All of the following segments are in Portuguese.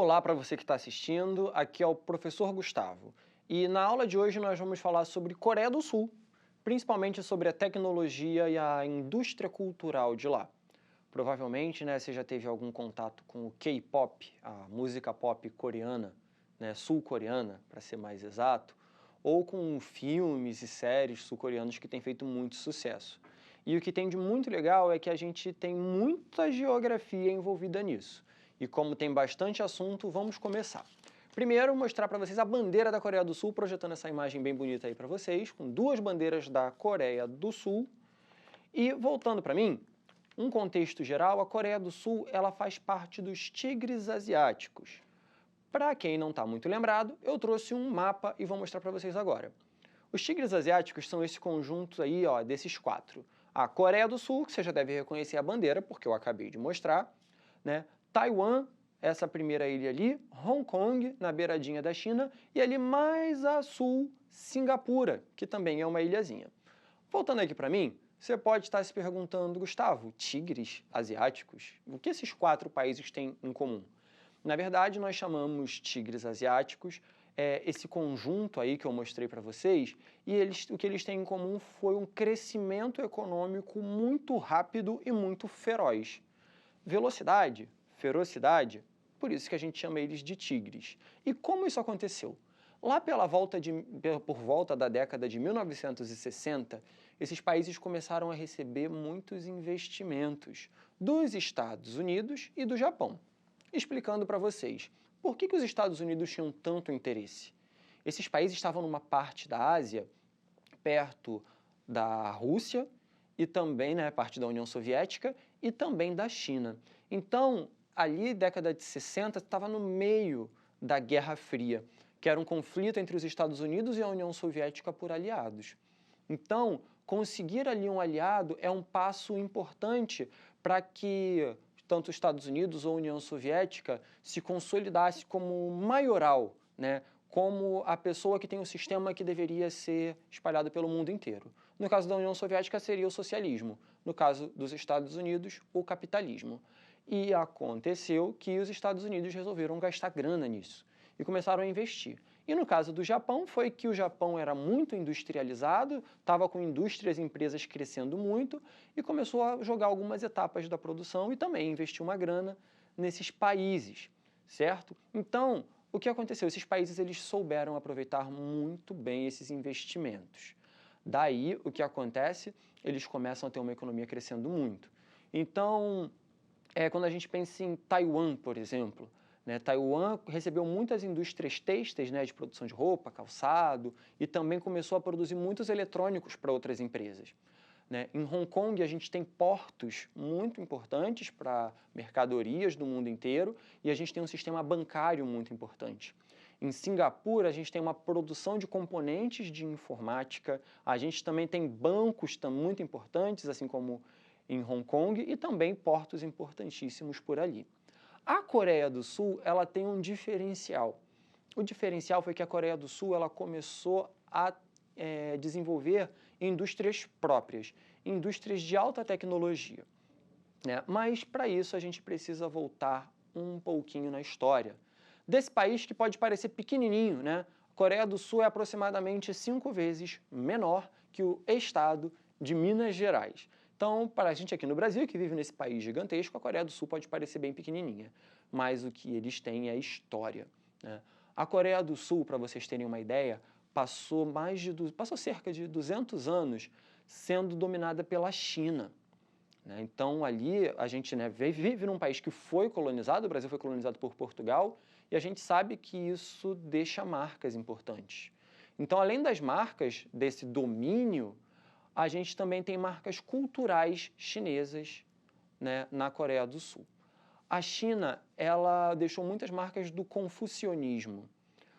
Olá para você que está assistindo, aqui é o professor Gustavo. E na aula de hoje nós vamos falar sobre Coreia do Sul, principalmente sobre a tecnologia e a indústria cultural de lá. Provavelmente, né, você já teve algum contato com o K-pop, a música pop coreana, né, sul-coreana, para ser mais exato, ou com filmes e séries sul-coreanos que têm feito muito sucesso. E o que tem de muito legal é que a gente tem muita geografia envolvida nisso. E como tem bastante assunto, vamos começar. Primeiro, mostrar para vocês a bandeira da Coreia do Sul, projetando essa imagem bem bonita aí para vocês, com duas bandeiras da Coreia do Sul. E voltando para mim, um contexto geral, a Coreia do Sul ela faz parte dos tigres asiáticos. Para quem não está muito lembrado, eu trouxe um mapa e vou mostrar para vocês agora. Os tigres asiáticos são esse conjunto aí, ó, desses quatro. A Coreia do Sul, que você já deve reconhecer a bandeira, porque eu acabei de mostrar, né? Taiwan, essa primeira ilha ali, Hong Kong, na beiradinha da China, e ali mais a sul, Singapura, que também é uma ilhazinha. Voltando aqui para mim, você pode estar se perguntando, Gustavo, tigres asiáticos? O que esses quatro países têm em comum? Na verdade, nós chamamos tigres asiáticos esse conjunto aí que eu mostrei para vocês, e o que eles têm em comum foi um crescimento econômico muito rápido e muito feroz. Velocidade, ferocidade, por isso que a gente chama eles de tigres. E como isso aconteceu? Lá por volta da década de 1960, esses países começaram a receber muitos investimentos dos Estados Unidos e do Japão. Explicando para vocês, por que os Estados Unidos tinham tanto interesse? Esses países estavam numa parte da Ásia, perto da Rússia, e também, né, parte da União Soviética, e também da China. Então, ali, década de 60, estava no meio da Guerra Fria, que era um conflito entre os Estados Unidos e a União Soviética por aliados. Então, conseguir ali um aliado é um passo importante para que tanto os Estados Unidos ou a União Soviética se consolidasse como maioral, né? Como a pessoa que tem um sistema que deveria ser espalhado pelo mundo inteiro. No caso da União Soviética seria o socialismo, no caso dos Estados Unidos, o capitalismo. E aconteceu que os Estados Unidos resolveram gastar grana nisso e começaram a investir. E no caso do Japão, foi que o Japão era muito industrializado, estava com indústrias e empresas crescendo muito e começou a jogar algumas etapas da produção e também investiu uma grana nesses países, certo? Então, o que aconteceu? Esses países eles souberam aproveitar muito bem esses investimentos. Daí, o que acontece? Eles começam a ter uma economia crescendo muito. Então, quando a gente pensa em Taiwan, por exemplo, né, Taiwan recebeu muitas indústrias têxteis, né, de produção de roupa, calçado, e também começou a produzir muitos eletrônicos para outras empresas. Né? Em Hong Kong, a gente tem portos muito importantes para mercadorias do mundo inteiro e a gente tem um sistema bancário muito importante. Em Singapura, a gente tem uma produção de componentes de informática, a gente também tem bancos muito importantes, assim como em Hong Kong, e também portos importantíssimos por ali. A Coreia do Sul, ela tem um diferencial. O diferencial foi que a Coreia do Sul ela começou a desenvolver indústrias próprias, indústrias de alta tecnologia. Né? Mas, para isso, a gente precisa voltar um pouquinho na história. Desse país que pode parecer pequenininho, né? A Coreia do Sul é aproximadamente 5 vezes menor que o estado de Minas Gerais. Então, para a gente aqui no Brasil, que vive nesse país gigantesco, a Coreia do Sul pode parecer bem pequenininha, mas o que eles têm é história. Né? A Coreia do Sul, para vocês terem uma ideia, passou cerca de 200 anos sendo dominada pela China. Né? Então, ali, a gente vive num país que foi colonizado, o Brasil foi colonizado por Portugal, e a gente sabe que isso deixa marcas importantes. Então, além das marcas desse domínio, a gente também tem marcas culturais chinesas, né, na Coreia do Sul. A China, ela deixou muitas marcas do confucionismo.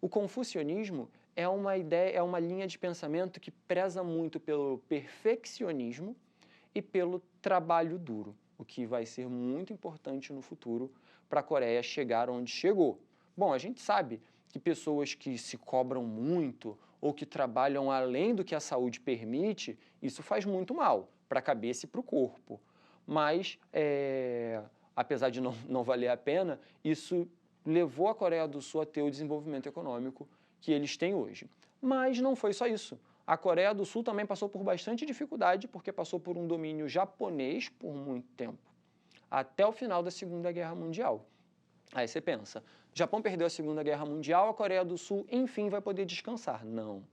O confucionismo é uma ideia, é uma linha de pensamento que preza muito pelo perfeccionismo e pelo trabalho duro, o que vai ser muito importante no futuro para a Coreia chegar onde chegou. Bom, a gente sabe que pessoas que se cobram muito ou que trabalham além do que a saúde permite, isso faz muito mal para a cabeça e para o corpo. Mas, apesar de não valer a pena, isso levou a Coreia do Sul a ter o desenvolvimento econômico que eles têm hoje. Mas não foi só isso. A Coreia do Sul também passou por bastante dificuldade, porque passou por um domínio japonês por muito tempo, até o final da Segunda Guerra Mundial. Aí você pensa, o Japão perdeu a Segunda Guerra Mundial, a Coreia do Sul, enfim, vai poder descansar. Não.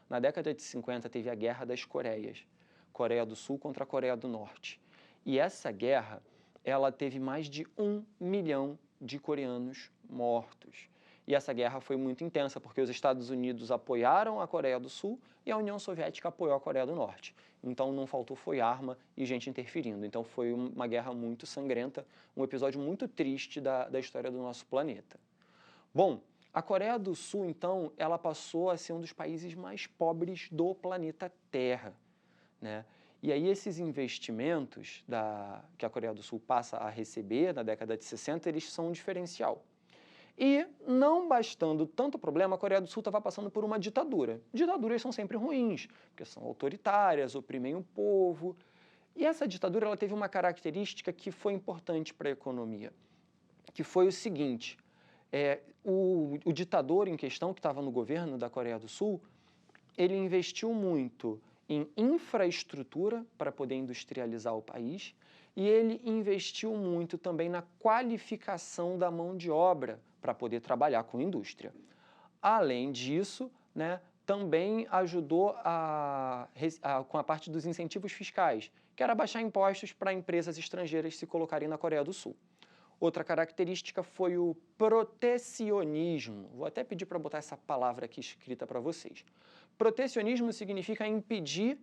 Na década de 50 teve a Guerra das Coreias, Coreia do Sul contra a Coreia do Norte. E essa guerra, ela teve mais de 1 milhão de coreanos mortos. E essa guerra foi muito intensa, porque os Estados Unidos apoiaram a Coreia do Sul e a União Soviética apoiou a Coreia do Norte. Então não faltou foi arma e gente interferindo. Então foi uma guerra muito sangrenta, um episódio muito triste da história do nosso planeta. Bom, a Coreia do Sul, então, ela passou a ser um dos países mais pobres do planeta Terra, né? E aí esses investimentos que a Coreia do Sul passa a receber na década de 60, eles são um diferencial. E, não bastando tanto problema, a Coreia do Sul estava passando por uma ditadura. Ditaduras são sempre ruins, porque são autoritárias, oprimem o povo. E essa ditadura ela teve uma característica que foi importante para a economia, que foi o seguinte, o ditador em questão, que estava no governo da Coreia do Sul, ele investiu muito em infraestrutura para poder industrializar o país e ele investiu muito também na qualificação da mão de obra para poder trabalhar com indústria. Além disso, né, também ajudou com a parte dos incentivos fiscais, que era baixar impostos para empresas estrangeiras se colocarem na Coreia do Sul. Outra característica foi o protecionismo. Vou até pedir para botar essa palavra aqui escrita para vocês. Protecionismo significa impedir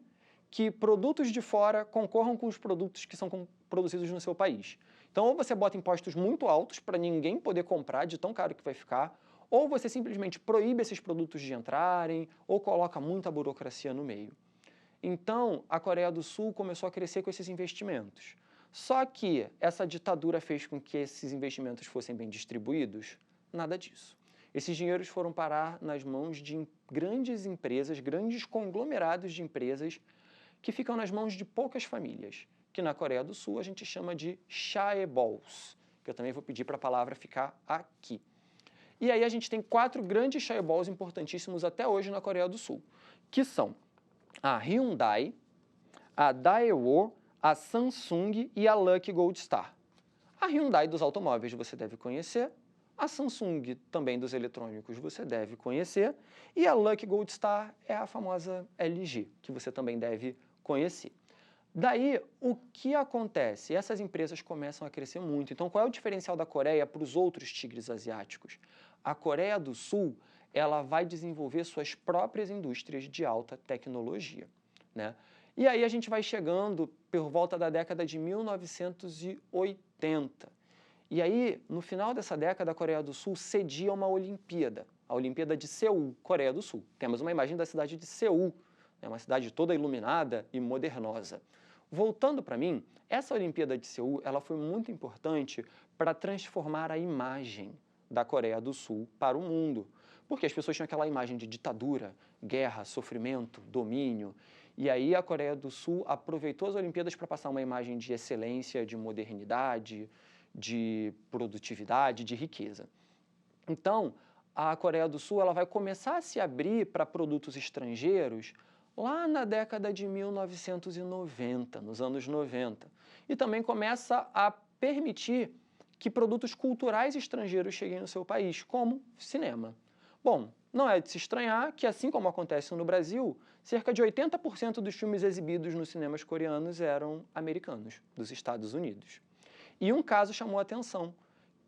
que produtos de fora concorram com os produtos que são produzidos no seu país. Então, ou você bota impostos muito altos para ninguém poder comprar de tão caro que vai ficar, ou você simplesmente proíbe esses produtos de entrarem, ou coloca muita burocracia no meio. Então, a Coreia do Sul começou a crescer com esses investimentos. Só que essa ditadura fez com que esses investimentos fossem bem distribuídos? Nada disso. Esses dinheiros foram parar nas mãos de grandes empresas, grandes conglomerados de empresas que ficam nas mãos de poucas famílias, que na Coreia do Sul a gente chama de chaebols, que eu também vou pedir para a palavra ficar aqui. E aí a gente tem 4 grandes chaebols importantíssimos até hoje na Coreia do Sul, que são a Hyundai, a Daewoo, a Samsung e a Lucky Gold Star. A Hyundai dos automóveis você deve conhecer, a Samsung também dos eletrônicos você deve conhecer e a Lucky Gold Star é a famosa LG, que você também deve conhecer. Daí, o que acontece? Essas empresas começam a crescer muito. Então, qual é o diferencial da Coreia para os outros tigres asiáticos? A Coreia do Sul, ela vai desenvolver suas próprias indústrias de alta tecnologia, né? E aí a gente vai chegando por volta da década de 1980. E aí, no final dessa década, a Coreia do Sul cedia uma Olimpíada, a Olimpíada de Seul, Coreia do Sul. Temos uma imagem da cidade de Seul, uma cidade toda iluminada e modernosa. Voltando para mim, essa Olimpíada de Seul ela foi muito importante para transformar a imagem da Coreia do Sul para o mundo, porque as pessoas tinham aquela imagem de ditadura, guerra, sofrimento, domínio, e aí a Coreia do Sul aproveitou as Olimpíadas para passar uma imagem de excelência, de modernidade, de produtividade, de riqueza. Então, a Coreia do Sul ela vai começar a se abrir para produtos estrangeiros lá na década de 1990, nos anos 90. E também começa a permitir que produtos culturais estrangeiros cheguem no seu país, como cinema. Bom, não é de se estranhar que, assim como acontece no Brasil, cerca de 80% dos filmes exibidos nos cinemas coreanos eram americanos, dos Estados Unidos. E um caso chamou a atenção,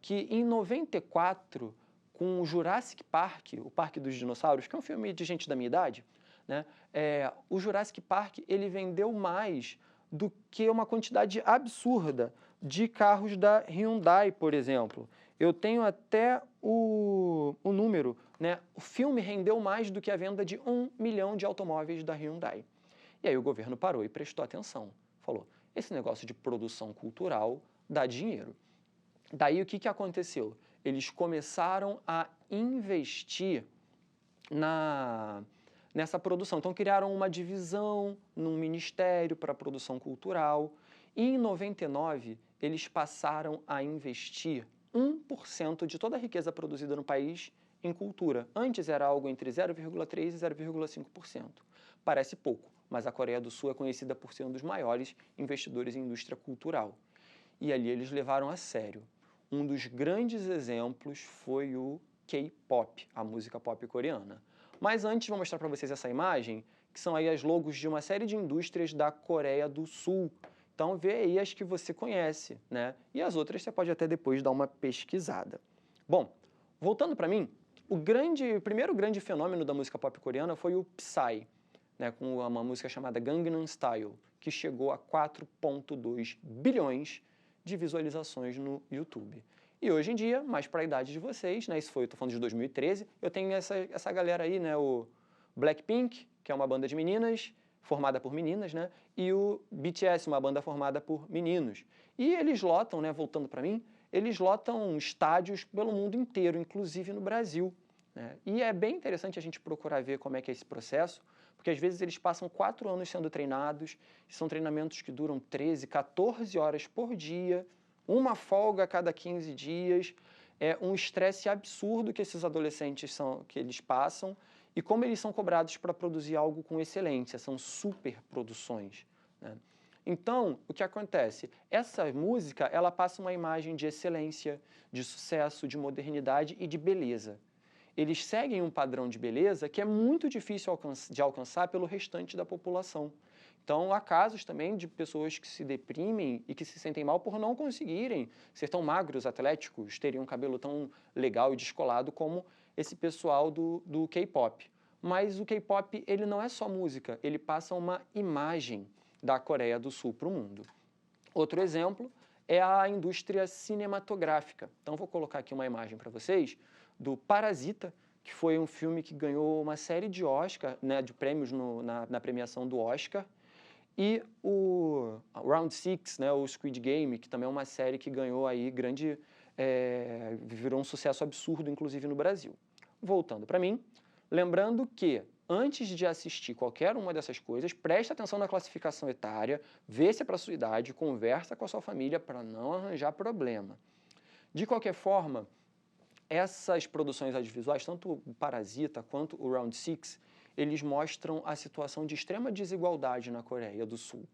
que em 94, com o Jurassic Park, o Parque dos Dinossauros, que é um filme de gente da minha idade, né, o Jurassic Park ele vendeu mais do que uma quantidade absurda de carros da Hyundai, por exemplo. Eu tenho até o número, né? O filme rendeu mais do que a venda de 1 milhão de automóveis da Hyundai. E aí o governo parou e prestou atenção. Falou, esse negócio de produção cultural dá dinheiro. Daí o que aconteceu? Eles começaram a investir nessa produção. Então criaram uma divisão num ministério para a produção cultural. E em 99, eles passaram a investir 1% de toda a riqueza produzida no país em cultura. Antes era algo entre 0,3% e 0,5%. Parece pouco, mas a Coreia do Sul é conhecida por ser um dos maiores investidores em indústria cultural. E ali eles levaram a sério. Um dos grandes exemplos foi o K-pop, a música pop coreana. Mas antes vou mostrar para vocês essa imagem, que são aí as logos de uma série de indústrias da Coreia do Sul. Então vê aí as que você conhece, né? E as outras você pode até depois dar uma pesquisada. Bom, voltando para mim, o primeiro grande fenômeno da música pop coreana foi o Psy, né, com uma música chamada Gangnam Style, que chegou a 4,2 bilhões de visualizações no YouTube. E hoje em dia, mais para a idade de vocês, né, isso foi, eu estou falando de 2013, eu tenho essa galera aí, né, o Blackpink, que é uma banda de meninas, formada por meninas, né, e o BTS, uma banda formada por meninos. E eles lotam, né, voltando para mim, eles lotam estádios pelo mundo inteiro, inclusive no Brasil, né? E é bem interessante a gente procurar ver como é que é esse processo, porque às vezes eles passam 4 anos sendo treinados, são treinamentos que duram 13, 14 horas por dia, uma folga a cada 15 dias, é um estresse absurdo que esses adolescentes que eles passam, e como eles são cobrados para produzir algo com excelência, são super produções, né? Então, o que acontece? Essa música, ela passa uma imagem de excelência, de sucesso, de modernidade e de beleza. Eles seguem um padrão de beleza que é muito difícil de alcançar pelo restante da população. Então, há casos também de pessoas que se deprimem e que se sentem mal por não conseguirem ser tão magros, atléticos, terem um cabelo tão legal e descolado como esse pessoal do K-pop. Mas o K-pop, ele não é só música, ele passa uma imagem da Coreia do Sul para o mundo. Outro exemplo é a indústria cinematográfica. Então, vou colocar aqui uma imagem para vocês do Parasita, que foi um filme que ganhou uma série de Oscar, né, de prêmios na premiação do Oscar, e o Round Six, né, o Squid Game, que também é uma série que ganhou aí virou um sucesso absurdo, inclusive no Brasil. Voltando para mim, lembrando que antes de assistir qualquer uma dessas coisas, preste atenção na classificação etária, vê se é para a sua idade, conversa com a sua família para não arranjar problema. De qualquer forma, essas produções audiovisuais, tanto o Parasita quanto o Round Six, eles mostram a situação de extrema desigualdade na Coreia do Sul.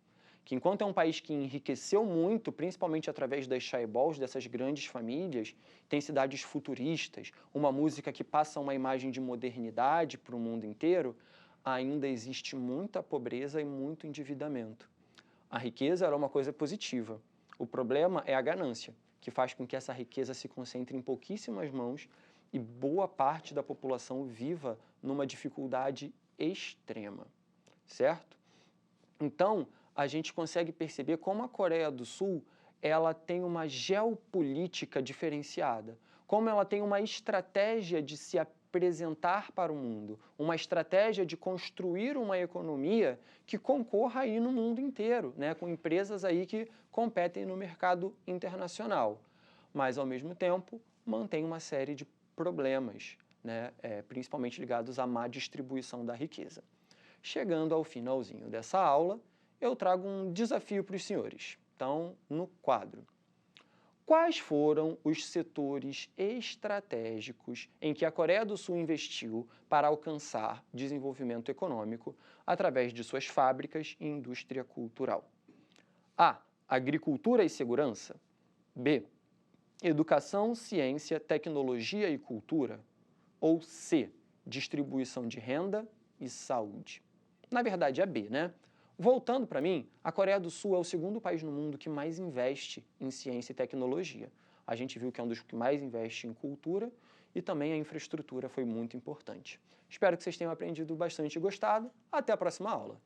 Que enquanto é um país que enriqueceu muito, principalmente através das chaebols, dessas grandes famílias, tem cidades futuristas, uma música que passa uma imagem de modernidade para o mundo inteiro, ainda existe muita pobreza e muito endividamento. A riqueza era uma coisa positiva. O problema é a ganância, que faz com que essa riqueza se concentre em pouquíssimas mãos e boa parte da população viva numa dificuldade extrema, certo? Então, a gente consegue perceber como a Coreia do Sul ela tem uma geopolítica diferenciada, como ela tem uma estratégia de se apresentar para o mundo, uma estratégia de construir uma economia que concorra aí no mundo inteiro, né, com empresas aí que competem no mercado internacional, mas ao mesmo tempo mantém uma série de problemas, né, principalmente ligados à má distribuição da riqueza. Chegando ao finalzinho dessa aula, eu trago um desafio para os senhores. Então, no quadro. Quais foram os setores estratégicos em que a Coreia do Sul investiu para alcançar desenvolvimento econômico através de suas fábricas e indústria cultural? A. Agricultura e segurança. B. Educação, ciência, tecnologia e cultura. Ou C. Distribuição de renda e saúde. Na verdade, é B, né? Voltando para mim, a Coreia do Sul é o segundo país no mundo que mais investe em ciência e tecnologia. A gente viu que é um dos que mais investe em cultura e também a infraestrutura foi muito importante. Espero que vocês tenham aprendido bastante e gostado. Até a próxima aula!